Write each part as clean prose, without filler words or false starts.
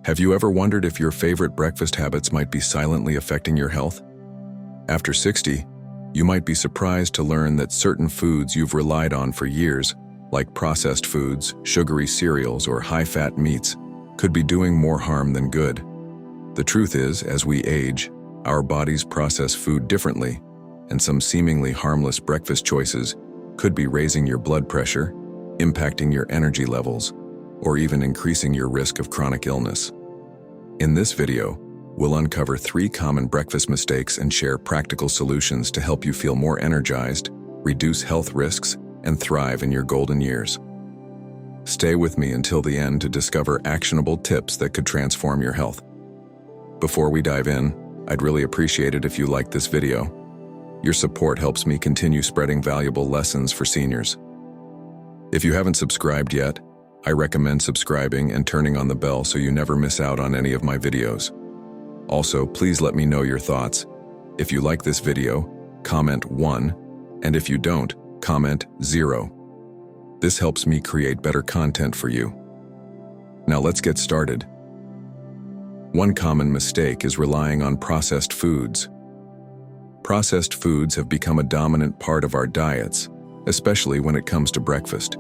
Have you ever wondered if your favorite breakfast habits might be silently affecting your health? After 60, you might be surprised to learn that certain foods you've relied on for years, like processed foods, sugary cereals, or high-fat meats, could be doing more harm than good. The truth is, as we age, our bodies process food differently, and some seemingly harmless breakfast choices could be raising your blood pressure, impacting your energy levels, or even increasing your risk of chronic illness. In this video, we'll uncover 3 common breakfast mistakes and share practical solutions to help you feel more energized, reduce health risks, and thrive in your golden years. Stay with me until the end to discover actionable tips that could transform your health. Before we dive in, I'd really appreciate it if you liked this video. Your support helps me continue spreading valuable lessons for seniors. If you haven't subscribed yet, I recommend subscribing and turning on the bell so you never miss out on any of my videos. Also, please let me know your thoughts. If you like this video, comment 1, and if you don't, comment 0. This helps me create better content for you. Now let's get started. One common mistake is relying on processed foods. Processed foods have become a dominant part of our diets, especially when it comes to breakfast.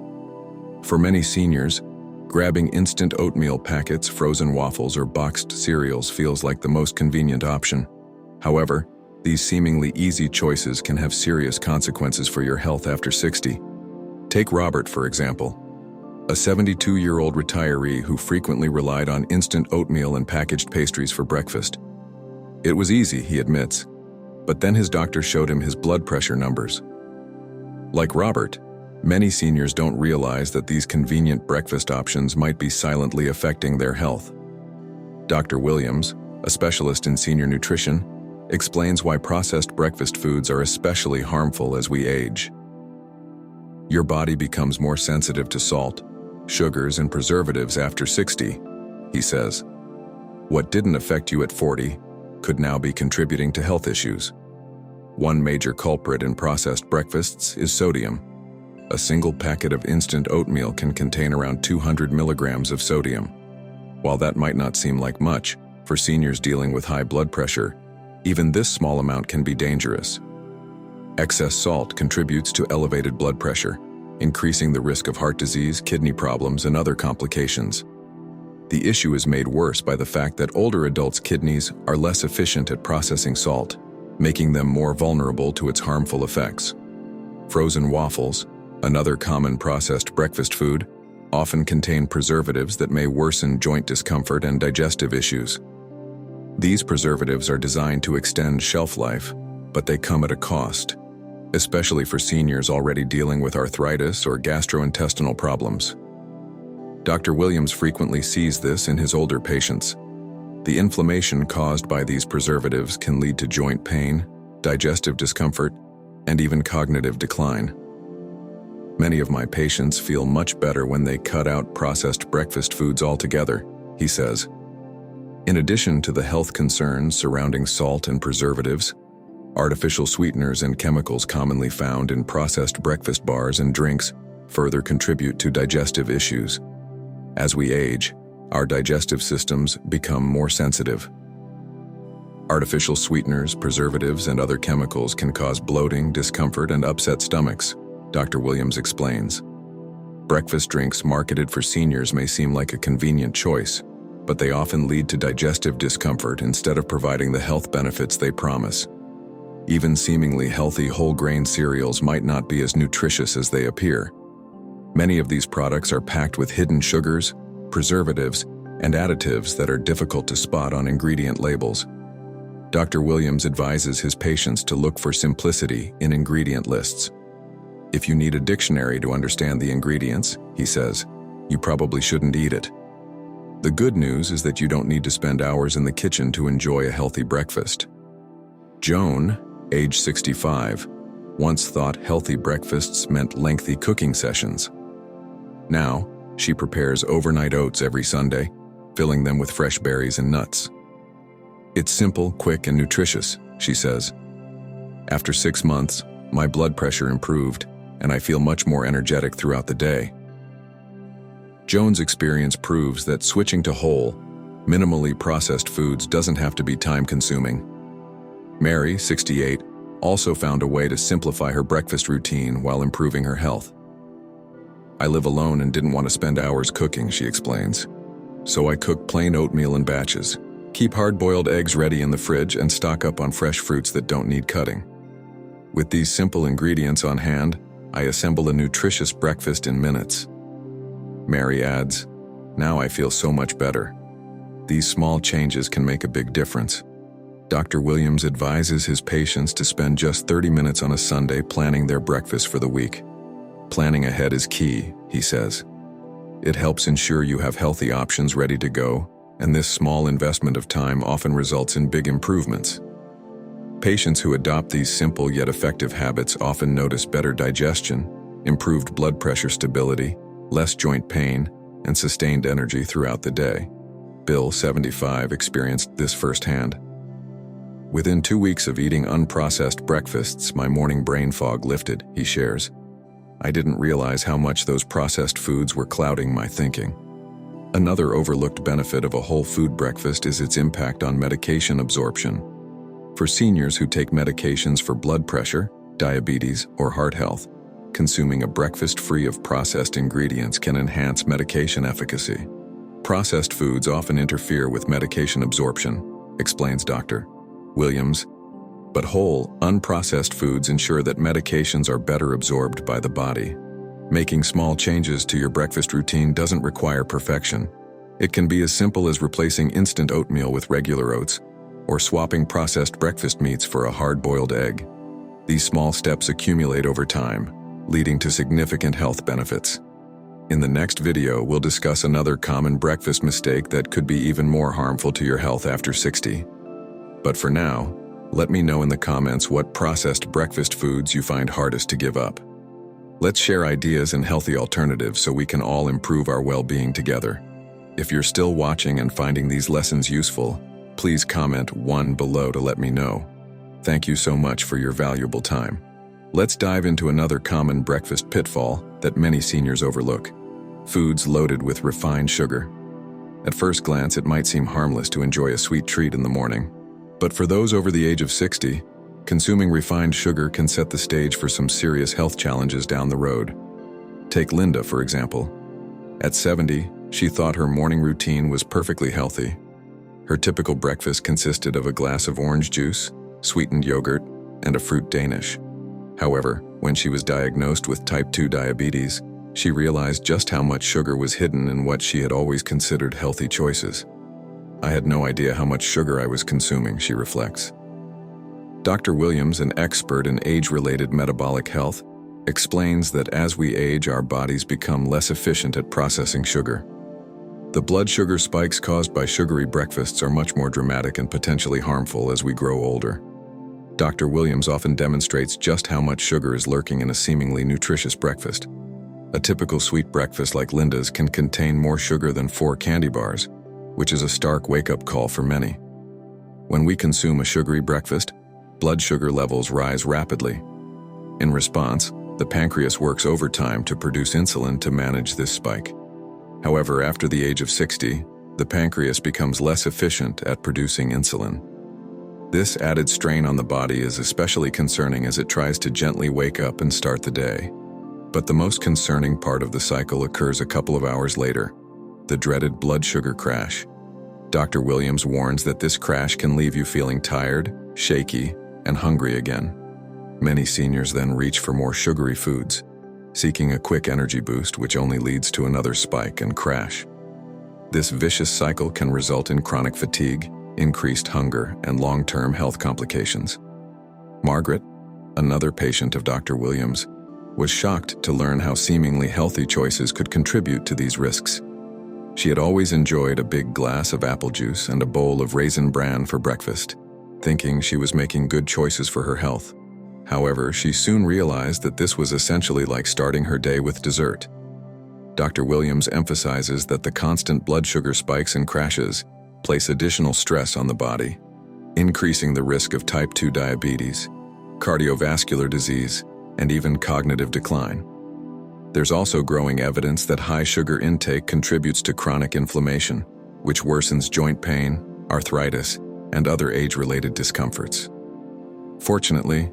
For many seniors, grabbing instant oatmeal packets, frozen waffles, or boxed cereals feels like the most convenient option. However, these seemingly easy choices can have serious consequences for your health after 60. Take Robert, for example, a 72-year-old retiree who frequently relied on instant oatmeal and packaged pastries for breakfast. It was easy, he admits, but then his doctor showed him his blood pressure numbers. Like Robert, many seniors don't realize that these convenient breakfast options might be silently affecting their health. Dr. Williams, a specialist in senior nutrition, explains why processed breakfast foods are especially harmful as we age. Your body becomes more sensitive to salt, sugars, and preservatives after 60, he says. What didn't affect you at 40 could now be contributing to health issues. One major culprit in processed breakfasts is sodium. A single packet of instant oatmeal can contain around 200 milligrams of sodium. While that might not seem like much, for seniors dealing with high blood pressure, even this small amount can be dangerous. Excess salt contributes to elevated blood pressure, increasing the risk of heart disease, kidney problems, and other complications. The issue is made worse by the fact that older adults' kidneys are less efficient at processing salt, making them more vulnerable to its harmful effects. Frozen waffles, another common processed breakfast food, often contain preservatives that may worsen joint discomfort and digestive issues. These preservatives are designed to extend shelf life, but they come at a cost, especially for seniors already dealing with arthritis or gastrointestinal problems. Dr. Williams frequently sees this in his older patients. The inflammation caused by these preservatives can lead to joint pain, digestive discomfort, and even cognitive decline. Many of my patients feel much better when they cut out processed breakfast foods altogether, he says. In addition to the health concerns surrounding salt and preservatives, artificial sweeteners and chemicals commonly found in processed breakfast bars and drinks further contribute to digestive issues. As we age, our digestive systems become more sensitive. Artificial sweeteners, preservatives, and other chemicals can cause bloating, discomfort, and upset stomachs, Dr. Williams explains. Breakfast drinks marketed for seniors may seem like a convenient choice, but they often lead to digestive discomfort instead of providing the health benefits they promise. Even seemingly healthy whole-grain cereals might not be as nutritious as they appear. Many of these products are packed with hidden sugars, preservatives, and additives that are difficult to spot on ingredient labels. Dr. Williams advises his patients to look for simplicity in ingredient lists. If you need a dictionary to understand the ingredients, he says, you probably shouldn't eat it. The good news is that you don't need to spend hours in the kitchen to enjoy a healthy breakfast. Joan, age 65, once thought healthy breakfasts meant lengthy cooking sessions. Now, she prepares overnight oats every Sunday, filling them with fresh berries and nuts. It's simple, quick, and nutritious, she says. After 6 months, my blood pressure improved, and I feel much more energetic throughout the day. Joan's experience proves that switching to whole, Minimally processed foods doesn't have to be time-consuming. Mary, 68, also found a way to simplify her breakfast routine while improving her health. "I live alone and didn't want to spend hours cooking," she explains. "So I cook plain oatmeal in batches, keep hard-boiled eggs ready in the fridge, and stock up on fresh fruits that don't need cutting. With these simple ingredients on hand, I assemble a nutritious breakfast in minutes." Mary adds, "Now I feel so much better. These small changes can make a big difference." Dr. Williams advises his patients to spend just 30 minutes on a Sunday planning their breakfast for the week. "Planning ahead is key," he says. "It helps ensure you have healthy options ready to go, and this small investment of time often results in big improvements." Patients who adopt these simple yet effective habits often notice better digestion, improved blood pressure stability, less joint pain, and sustained energy throughout the day. Bill, 75, experienced this firsthand. "Within 2 weeks of eating unprocessed breakfasts, my morning brain fog lifted," he shares. "I didn't realize how much those processed foods were clouding my thinking." Another overlooked benefit of a whole food breakfast is its impact on medication absorption. For seniors who take medications for blood pressure, diabetes, or heart health, consuming a breakfast free of processed ingredients can enhance medication efficacy. "Processed foods often interfere with medication absorption," explains Dr. Williams, "but whole, unprocessed foods ensure that medications are better absorbed by the body." Making small changes to your breakfast routine doesn't require perfection. It can be as simple as replacing instant oatmeal with regular oats, or swapping processed breakfast meats for a hard-boiled egg. These small steps accumulate over time, leading to significant health benefits. In the next video, we'll discuss another common breakfast mistake that could be even more harmful to your health after 60. But for now, let me know in the comments what processed breakfast foods you find hardest to give up. Let's share ideas and healthy alternatives so we can all improve our well-being together. If you're still watching and finding these lessons useful, please comment 1 below to let me know. Thank you so much for your valuable time. Let's dive into another common breakfast pitfall that many seniors overlook: foods loaded with refined sugar. At first glance, it might seem harmless to enjoy a sweet treat in the morning. But for those over the age of 60, consuming refined sugar can set the stage for some serious health challenges down the road. Take Linda, for example. At 70, she thought her morning routine was perfectly healthy. Her typical breakfast consisted of a glass of orange juice, sweetened yogurt, and a fruit Danish. However, when she was diagnosed with type 2 diabetes, she realized just how much sugar was hidden in what she had always considered healthy choices. "I had no idea how much sugar I was consuming," she reflects. Dr. Williams, an expert in age-related metabolic health, explains that as we age, our bodies become less efficient at processing sugar. The blood sugar spikes caused by sugary breakfasts are much more dramatic and potentially harmful as we grow older. Dr. Williams often demonstrates just how much sugar is lurking in a seemingly nutritious breakfast. A typical sweet breakfast like Linda's can contain more sugar than 4 candy bars, which is a stark wake-up call for many. When we consume a sugary breakfast, blood sugar levels rise rapidly. In response, the pancreas works overtime to produce insulin to manage this spike. However, after the age of 60, the pancreas becomes less efficient at producing insulin. This added strain on the body is especially concerning as it tries to gently wake up and start the day. But the most concerning part of the cycle occurs a couple of hours later: the dreaded blood sugar crash. Dr. Williams warns that this crash can leave you feeling tired, shaky, and hungry again. Many seniors then reach for more sugary foods, seeking a quick energy boost, which only leads to another spike and crash. This vicious cycle can result in chronic fatigue, increased hunger, and long-term health complications. Margaret, another patient of Dr. Williams, was shocked to learn how seemingly healthy choices could contribute to these risks. She had always enjoyed a big glass of apple juice and a bowl of raisin bran for breakfast, thinking she was making good choices for her health. However, she soon realized that this was essentially like starting her day with dessert. Dr. Williams emphasizes that the constant blood sugar spikes and crashes place additional stress on the body, increasing the risk of type 2 diabetes, cardiovascular disease, and even cognitive decline. There's also growing evidence that high sugar intake contributes to chronic inflammation, which worsens joint pain, arthritis, and other age-related discomforts. Fortunately,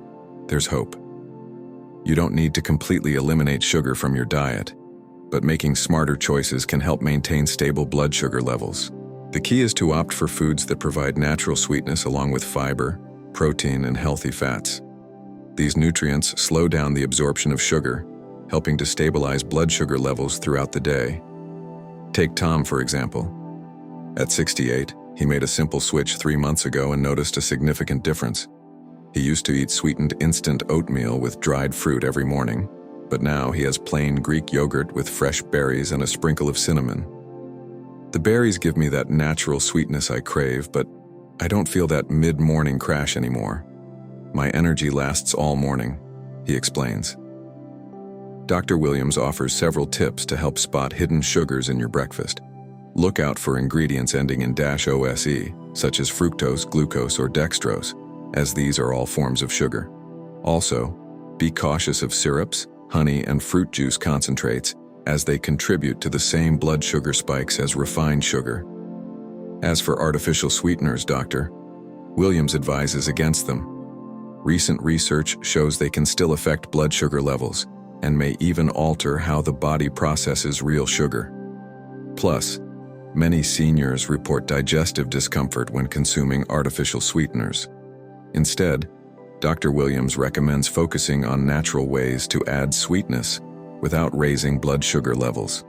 there's hope. You don't need to completely eliminate sugar from your diet, but making smarter choices can help maintain stable blood sugar levels. The key is to opt for foods that provide natural sweetness along with fiber, protein, and healthy fats. These nutrients slow down the absorption of sugar, helping to stabilize blood sugar levels throughout the day. Take Tom, for example. At 68, he made a simple switch 3 months ago and noticed a significant difference. He used to eat sweetened instant oatmeal with dried fruit every morning, but now he has plain Greek yogurt with fresh berries and a sprinkle of cinnamon. The berries give me that natural sweetness I crave, but I don't feel that mid-morning crash anymore. My energy lasts all morning, he explains. Dr. Williams offers several tips to help spot hidden sugars in your breakfast. Look out for ingredients ending in -ose, such as fructose, glucose, or dextrose, as these are all forms of sugar. Also, be cautious of syrups, honey, and fruit juice concentrates, as they contribute to the same blood sugar spikes as refined sugar. As for artificial sweeteners, Dr. Williams advises against them. Recent research shows they can still affect blood sugar levels and may even alter how the body processes real sugar. Plus, many seniors report digestive discomfort when consuming artificial sweeteners. Instead, Dr. Williams recommends focusing on natural ways to add sweetness without raising blood sugar levels.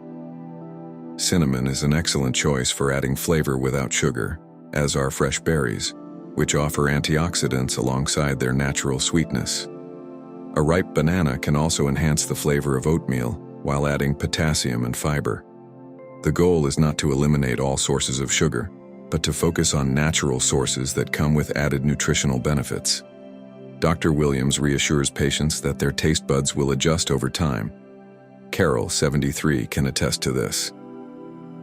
Cinnamon is an excellent choice for adding flavor without sugar, as are fresh berries, which offer antioxidants alongside their natural sweetness. A ripe banana can also enhance the flavor of oatmeal while adding potassium and fiber. The goal is not to eliminate all sources of sugar, but to focus on natural sources that come with added nutritional benefits. Dr. Williams reassures patients that their taste buds will adjust over time. Carol, 73, can attest to this.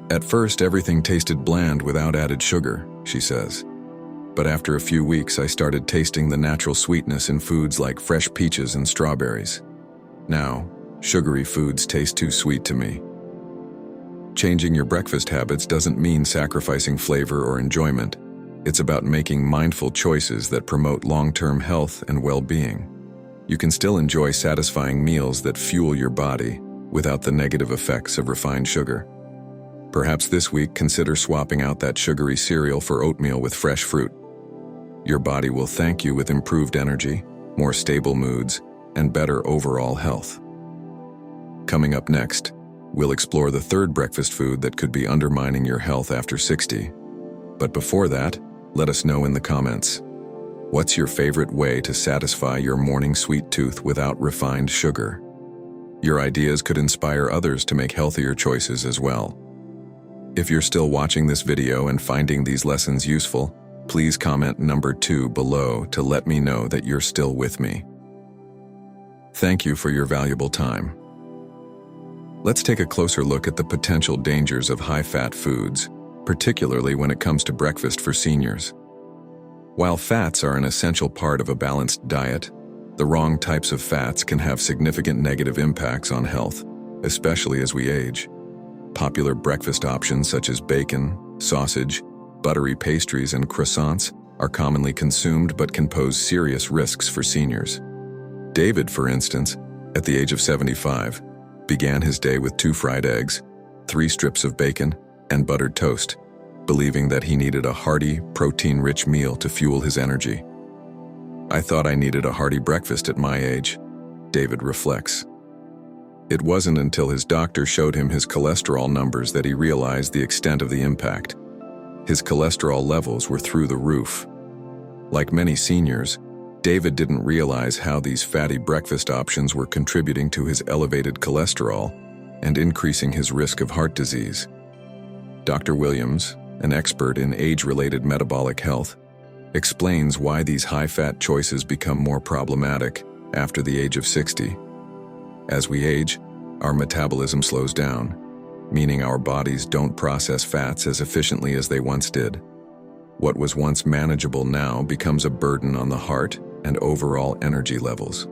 At first, everything tasted bland without added sugar, she says. But after a few weeks, I started tasting the natural sweetness in foods like fresh peaches and strawberries. Now, sugary foods taste too sweet to me. Changing your breakfast habits doesn't mean sacrificing flavor or enjoyment. It's about making mindful choices that promote long-term health and well-being. You can still enjoy satisfying meals that fuel your body without the negative effects of refined sugar. Perhaps this week, consider swapping out that sugary cereal for oatmeal with fresh fruit. Your body will thank you with improved energy, more stable moods, and better overall health. Coming up next, we'll explore the third breakfast food that could be undermining your health after 60. But before that, let us know in the comments. What's your favorite way to satisfy your morning sweet tooth without refined sugar? Your ideas could inspire others to make healthier choices as well. If you're still watching this video and finding these lessons useful, please comment number 2 below to let me know that you're still with me. Thank you for your valuable time. Let's take a closer look at the potential dangers of high-fat foods, particularly when it comes to breakfast for seniors. While fats are an essential part of a balanced diet, the wrong types of fats can have significant negative impacts on health, especially as we age. Popular breakfast options such as bacon, sausage, buttery pastries, and croissants are commonly consumed but can pose serious risks for seniors. David, for instance, at the age of 75, began his day with 2 fried eggs, 3 strips of bacon, and buttered toast, believing that he needed a hearty, protein-rich meal to fuel his energy. I thought I needed a hearty breakfast at my age, David reflects. It wasn't until his doctor showed him his cholesterol numbers that he realized the extent of the impact. His cholesterol levels were through the roof. Like many seniors, David didn't realize how these fatty breakfast options were contributing to his elevated cholesterol and increasing his risk of heart disease. Dr. Williams, an expert in age-related metabolic health, explains why these high-fat choices become more problematic after the age of 60. As we age, our metabolism slows down, meaning our bodies don't process fats as efficiently as they once did. What was once manageable now becomes a burden on the heart and overall energy levels.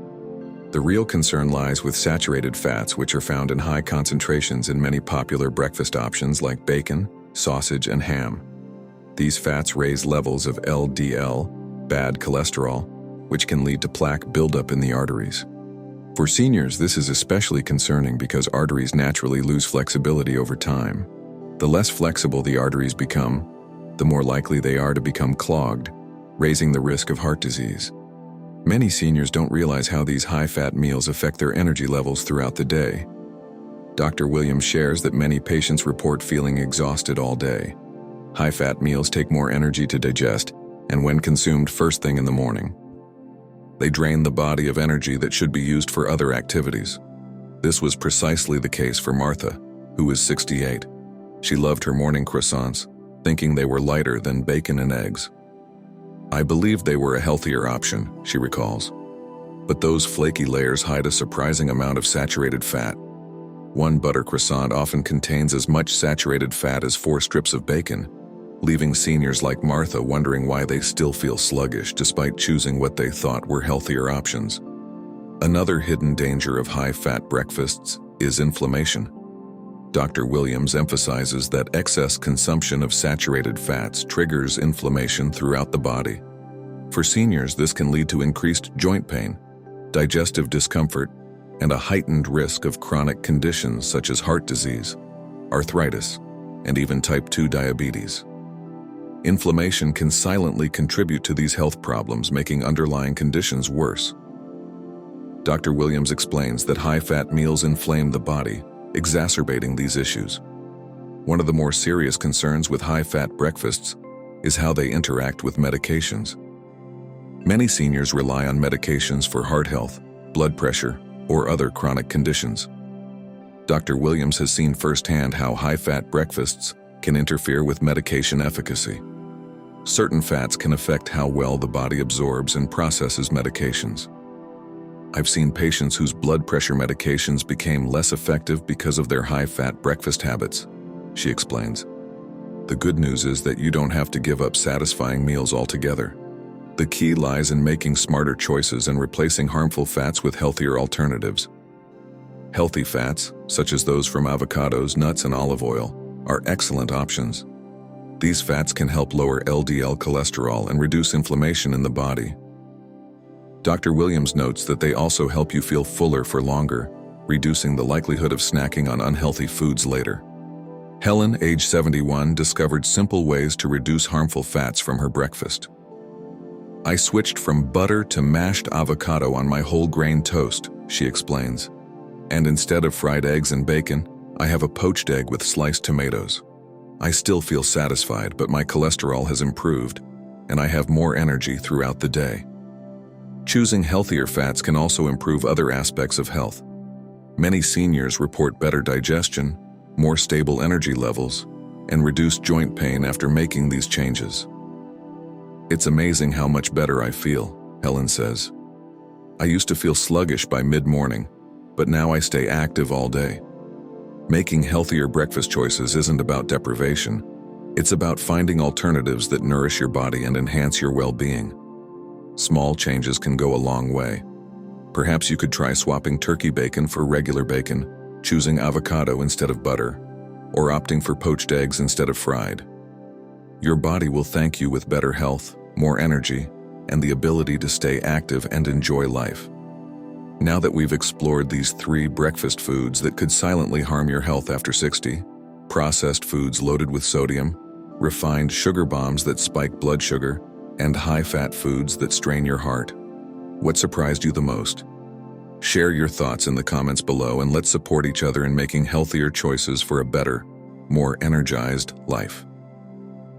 The real concern lies with saturated fats, which are found in high concentrations in many popular breakfast options like bacon, sausage, and ham. These fats raise levels of LDL, bad cholesterol, which can lead to plaque buildup in the arteries. For seniors, this is especially concerning because arteries naturally lose flexibility over time. The less flexible the arteries become, the more likely they are to become clogged, raising the risk of heart disease. Many seniors don't realize how these high-fat meals affect their energy levels throughout the day. Dr. Williams shares that many patients report feeling exhausted all day. High-fat meals take more energy to digest, and when consumed first thing in the morning, they drain the body of energy that should be used for other activities. This was precisely the case for Martha, who was 68. She loved her morning croissants, thinking they were lighter than bacon and eggs. I believed they were a healthier option, she recalls. But those flaky layers hide a surprising amount of saturated fat. One butter croissant often contains as much saturated fat as 4 strips of bacon, leaving seniors like Martha wondering why they still feel sluggish despite choosing what they thought were healthier options. Another hidden danger of high-fat breakfasts is inflammation. Dr. Williams emphasizes that excess consumption of saturated fats triggers inflammation throughout the body. For seniors, this can lead to increased joint pain, digestive discomfort, and a heightened risk of chronic conditions such as heart disease, arthritis, and even type 2 diabetes. Inflammation can silently contribute to these health problems, making underlying conditions worse. Dr. Williams explains that high-fat meals inflame the body, exacerbating these issues. One of the more serious concerns with high-fat breakfasts is how they interact with medications. Many seniors rely on medications for heart health, blood pressure, or other chronic conditions. Dr. Williams has seen firsthand how high-fat breakfasts can interfere with medication efficacy. Certain fats can affect how well the body absorbs and processes medications. I've seen patients whose blood pressure medications became less effective because of their high-fat breakfast habits, she explains. The good news is that you don't have to give up satisfying meals altogether. The key lies in making smarter choices and replacing harmful fats with healthier alternatives. Healthy fats, such as those from avocados, nuts, and olive oil, are excellent options. These fats can help lower LDL cholesterol and reduce inflammation in the body. Dr. Williams notes that they also help you feel fuller for longer, reducing the likelihood of snacking on unhealthy foods later. Helen, age 71, discovered simple ways to reduce harmful fats from her breakfast. I switched from butter to mashed avocado on my whole grain toast, she explains. And instead of fried eggs and bacon, I have a poached egg with sliced tomatoes. I still feel satisfied, but my cholesterol has improved, and I have more energy throughout the day. Choosing healthier fats can also improve other aspects of health. Many seniors report better digestion, more stable energy levels, and reduced joint pain after making these changes. It's amazing how much better I feel, Helen says. I used to feel sluggish by mid-morning, but now I stay active all day. Making healthier breakfast choices isn't about deprivation. It's about finding alternatives that nourish your body and enhance your well-being. Small changes can go a long way. Perhaps you could try swapping turkey bacon for regular bacon, choosing avocado instead of butter, or opting for poached eggs instead of fried. Your body will thank you with better health, more energy, and the ability to stay active and enjoy life. Now that we've explored these 3 breakfast foods that could silently harm your health after 60, processed foods loaded with sodium, refined sugar bombs that spike blood sugar, and high-fat foods that strain your heart, what surprised you the most? Share your thoughts in the comments below, and let's support each other in making healthier choices for a better, more energized life.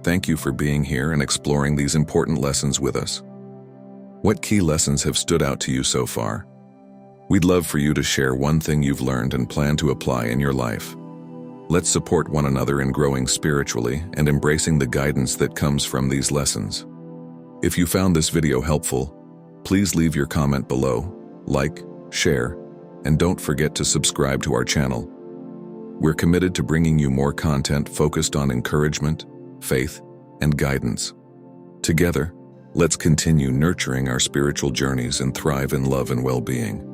Thank you for being here and exploring these important lessons with us. What key lessons have stood out to you so far? We'd love for you to share one thing you've learned and plan to apply in your life. Let's support one another in growing spiritually and embracing the guidance that comes from these lessons. If you found this video helpful, please leave your comment below, like, share, and don't forget to subscribe to our channel. We're committed to bringing you more content focused on encouragement, faith, and guidance. Together, let's continue nurturing our spiritual journeys and thrive in love and well-being.